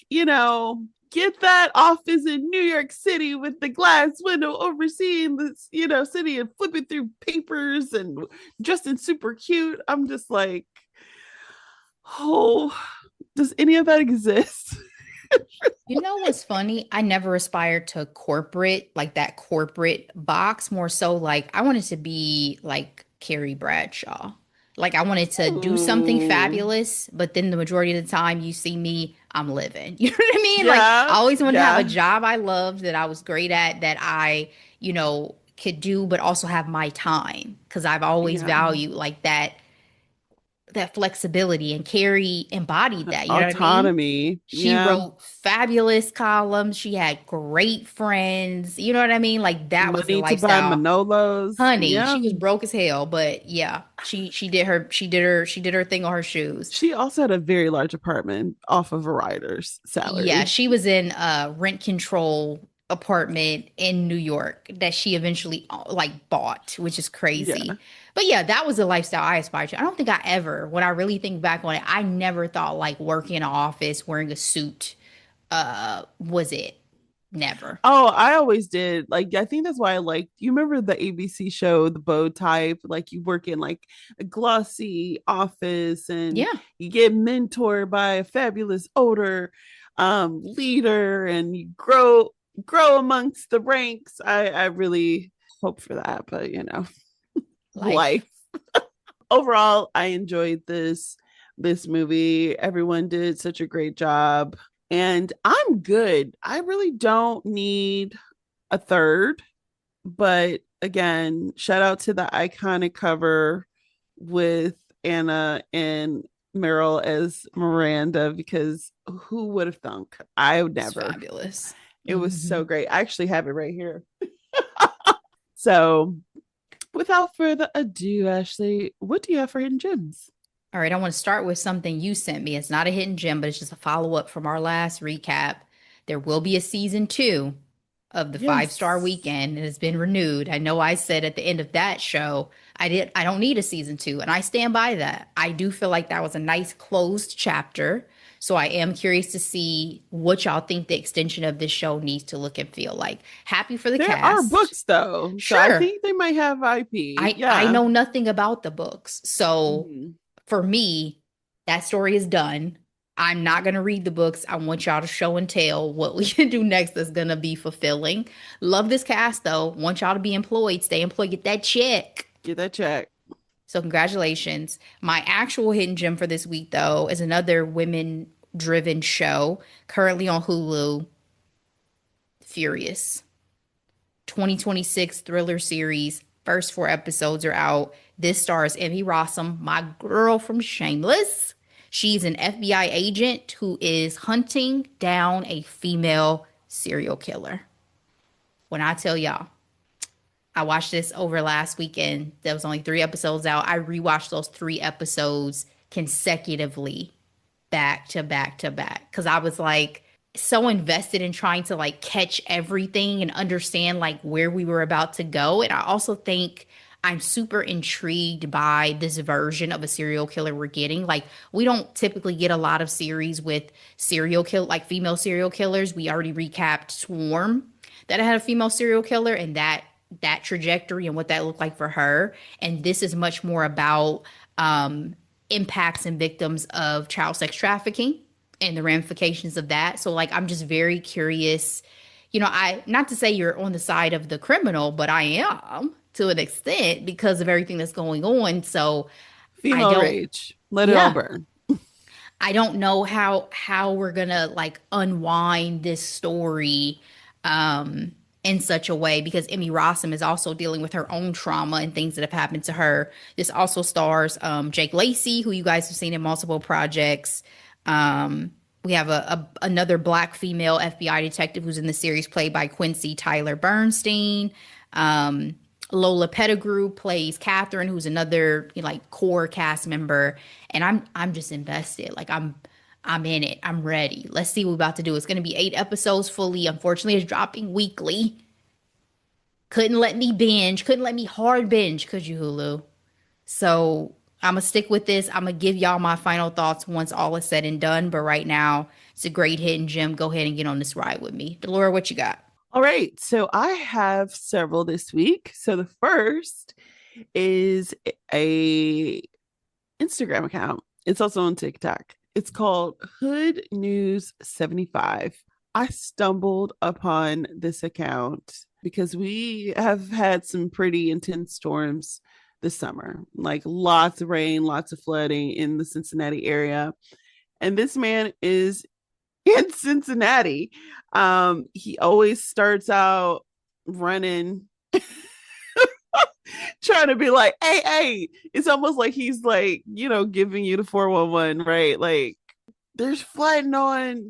get that office in New York City with the glass window overseeing this, city and flipping through papers and dressed in super cute. I'm just like, oh, does any of that exist? You know what's funny? I never aspired to corporate, like that corporate box, more so like I wanted to be like Carrie Bradshaw. Like I wanted to do something Ooh, fabulous, but then the majority of the time you see me, I'm living. You know what I mean? Like yeah, I always wanted to have a yeah, job I loved, that I was great at, that I, could do, but also have my time. Because I've always yeah. valued like that flexibility, and Carrie embodied that. You know what I mean? Autonomy. She Yeah. wrote fabulous columns. She had great friends. You know what I mean? Like that was the Money to buy lifestyle. Manolos. Honey, Yeah. she was broke as hell, but yeah, she did her thing on her shoes. She also had a very large apartment off of a writer's Yeah, salary. she was in a rent control apartment in New York that she eventually like bought, which is crazy. Yeah. But yeah, that was the lifestyle I aspired to. I don't think I ever, when I really think back on it, I never thought like working in an office wearing a suit was it. Never. Oh, I always did. Like, I think that's why I liked, you remember the ABC show, The Bow Type? Like, you work in like a glossy office and Yeah. you get mentored by a fabulous older leader and you grow amongst the ranks. I really hope for that, but Life. life. Overall, I enjoyed this movie. Everyone did such a great job. And I'm good. I really don't need a third. But again, shout out to the iconic cover with Anna and Meryl as Miranda, because who would have thunk? I would It's never. fabulous. It was Hmm. so great. I actually have it right here. So without further ado, Ashley, what do you have for hidden gems? All right, I want to start with something you sent me. It's not a hidden gem, but it's just a follow up from our last recap. There will be a season two of the Five-Star Yes. Weekend. It has been renewed. I know I said at the end of that show, I don't need a season two, and I stand by that. I do feel like that was a nice closed chapter. So I am curious to see what y'all think the extension of this show needs to look and feel like. Happy for the There are cast. books though. So I Sure. think they might have IP. I Yeah. know nothing about the books. So Mhm. for me, that story is done. I'm not going to read the books. I want y'all to show and tell what we can do next that's going to be fulfilling. Love this cast, though. Want y'all to be employed, stay employed, get that check. Get that check. So, congratulations. My actual hidden gem for this week, though, is another women driven show currently on Hulu, Furious. 2026 thriller series. First four episodes are out. This stars Emmy Rossum, my girl from Shameless. She's an FBI agent who is hunting down a female serial killer. When I tell y'all, I watched this over last weekend. There was only 3 episodes out. I rewatched those 3 episodes consecutively, back to back to back, because I was like so invested in trying to like catch everything and understand like where we were about to go. And I also think I'm super intrigued by this version of a serial killer we're getting. Like, we don't typically get a lot of series with like female serial killers. We already recapped Swarm that had a female serial killer, and that trajectory and what that looked like for her. And this is much more about impacts and victims of child sex trafficking and the ramifications of that. So like I'm just very curious. I not to say you're on the side of the criminal, but I am to an extent because of everything that's going on. So I Female don't rage. Let it all yeah, burn. I don't know how we're gonna like unwind this story in such a way, because Emmy Rossum is also dealing with her own trauma and things that have happened to her. This also stars Jake Lacey, who you guys have seen in multiple projects. We have another black female FBI detective who's in the series, played by Quincy Tyler Bernstein. Um, Lola Pettigrew plays Catherine, who's another like core cast member, and I'm just invested. Like I'm in it. I'm ready. Let's see what we're about to do. It's going to be 8 episodes fully. Unfortunately, it's dropping weekly. Couldn't let me binge. Couldn't let me hard binge. Could you, Hulu? So I'm gonna stick with this. I'm gonna give y'all my final thoughts once all is said and done. But right now, it's a great hidden gem. Go ahead and get on this ride with me. Delora, what you got? All right. So I have several this week. So the first is a Instagram account. It's also on TikTok. It's called Hood News 75. I stumbled upon this account because we have had some pretty intense storms this summer, like lots of rain, lots of flooding in the Cincinnati area. And this man is in Cincinnati. He always starts out running, trying to be like, hey, it's almost like he's like, giving you the 411, right? Like, there's flooding on,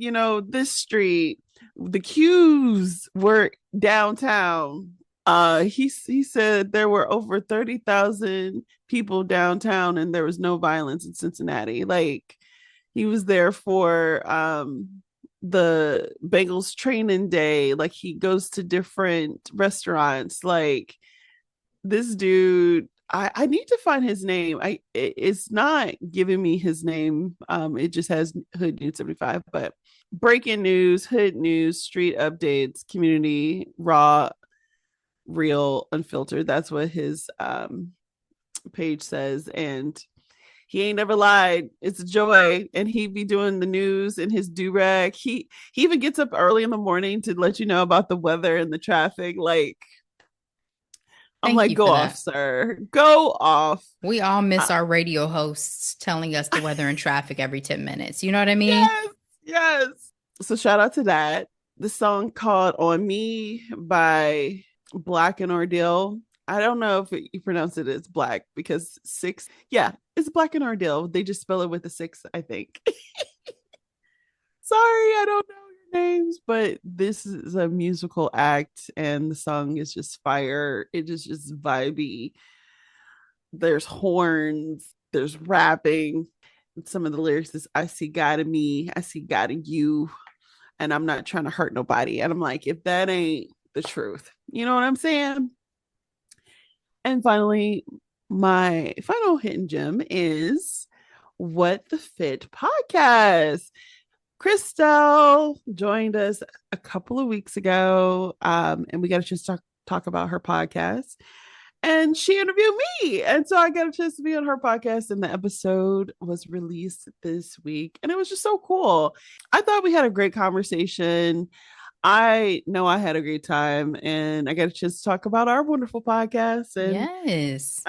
this street. The queues were downtown. He said there were over 30,000 people downtown and there was no violence in Cincinnati. Like, he was there for the Bengals training day. Like, he goes to different restaurants. Like, this dude, I need to find his name. It's not giving me his name. It just has Hood Dude 75, but breaking news, hood news, street updates, community, raw, real, unfiltered. That's what his page says. And he ain't never lied. It's a joy. And he be doing the news in his do-rag. He even gets up early in the morning to let you know about the weather and the traffic. Like, I'm Thank like, you go for off, that. sir. Go off. We all miss Uh, our radio hosts telling us the weather and traffic every 10 minutes. You know what I mean? yes, yes. So shout out to that. The song called On Me by Black and Ordeal. I don't know if you pronounce it as black because six, yeah, it's Black and Ordeal. They just spell it with a six, I think. Sorry, I don't know your names, but this is a musical act and the song is just fire. It is just vibey. There's horns, there's rapping. Some of the lyrics is I see God in me, I see God in you, and I'm not trying to hurt nobody. And I'm like, if that ain't the truth, you know what I'm saying? And finally, my final hidden gem is What the Fit podcast. Christelle joined us a couple of weeks ago, and we got a chance to talk about her podcast. And she interviewed me. And so I got a chance to be on her podcast, and the episode was released this week. And it was just so cool. I thought we had a great conversation. I know I had a great time, and I got a chance to talk about our wonderful podcast. And Yes.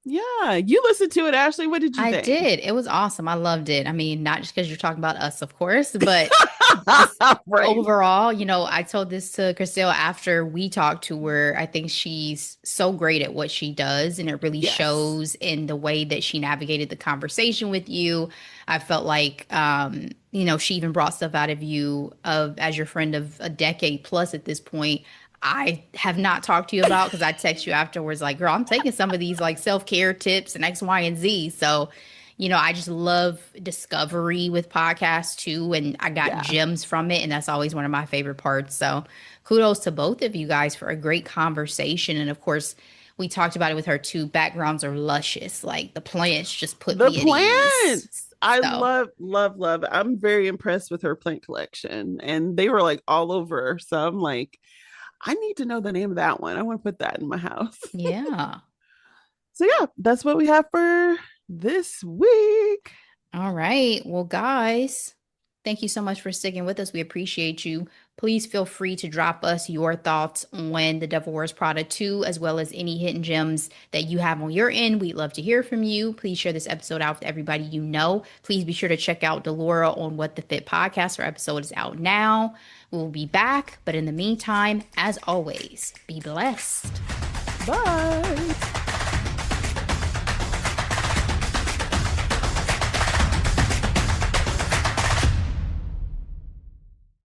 yeah, you listened to it, Ashley. What did you I think? did. It was awesome. I loved it. I mean, not just because you're talking about us, of course, but just Right. overall, I told this to Chriselle after we talked to her. I think she's so great at what she does, and it really Yes. shows in the way that she navigated the conversation with you. I felt like, she even brought stuff out of you of as your friend of a decade plus at this point. I have not talked to you about because I text you afterwards, like, girl, I'm taking some of these like self-care tips and X, Y, and Z. So, I just love discovery with podcasts too. And I got Yeah. gems from it. And that's always one of my favorite parts. So kudos to both of you guys for a great conversation. And of course, we talked about it with her too. Backgrounds are luscious. Like the plants just put The me at ease. plants. I So love, love, love. I'm very impressed with her plant collection. And they were like all over. So I'm like, I need to know the name of that one. I want to put that in my house. yeah. So yeah, that's what we have for this week. All right. Well, guys, thank you so much for sticking with us. We appreciate you. Please feel free to drop us your thoughts on The Devil Wears Prada 2, as well as any hidden gems that you have on your end. We'd love to hear from you. Please share this episode out with everybody you know. Please be sure to check out Delora on What the Fit podcast. Our episode is out now. We'll be back. But in the meantime, as always, be blessed. Bye.